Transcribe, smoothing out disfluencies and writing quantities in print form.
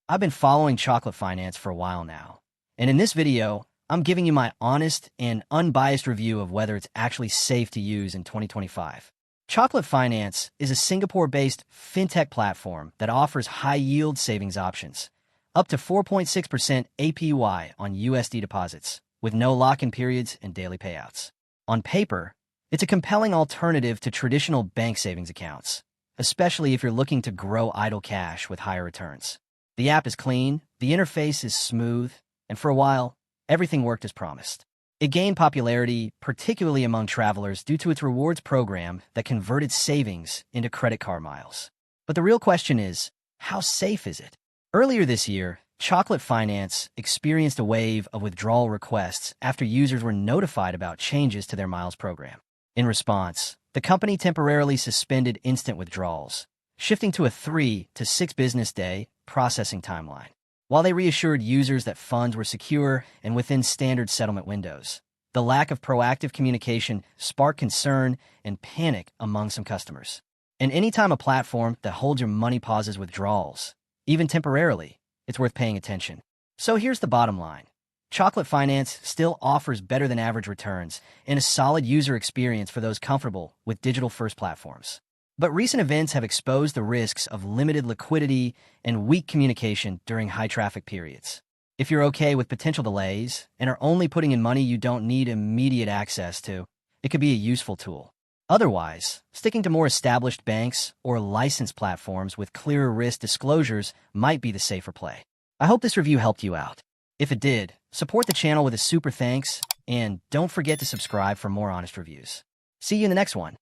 I've been following chocolate finance for a while now, and in this video, I'm giving you my honest and unbiased review of whether it's actually safe to use in 2025. Chocolate Finance is a Singapore-based fintech platform that offers high-yield savings options, up to 4.6% APY on USD deposits, with no lock-in periods and daily payouts. On paper, it's a compelling alternative to traditional bank savings accounts, especially if you're looking to grow idle cash with higher returns. The app is clean, the interface is smooth, and for a while, everything worked as promised. It gained popularity, particularly among travelers, due to its rewards program that converted savings into credit card miles. But the real question is, how safe is it? Earlier this year, Chocolate Finance experienced a wave of withdrawal requests after users were notified about changes to their miles program. In response, the company temporarily suspended instant withdrawals, shifting to a 3 to 6 business day processing timeline. While they reassured users that funds were secure and within standard settlement windows, the lack of proactive communication sparked concern and panic among some customers. And anytime a platform that holds your money pauses withdrawals, even temporarily, it's worth paying attention. So here's the bottom line. Chocolate Finance still offers better than average returns and a solid user experience for those comfortable with digital-first platforms. But recent events have exposed the risks of limited liquidity and weak communication during high-traffic periods. If you're okay with potential delays and are only putting in money you don't need immediate access to, it could be a useful tool. Otherwise, sticking to more established banks or licensed platforms with clearer risk disclosures might be the safer play. I hope this review helped you out. If it did, support the channel with a super thanks, and don't forget to subscribe for more honest reviews. See you in the next one.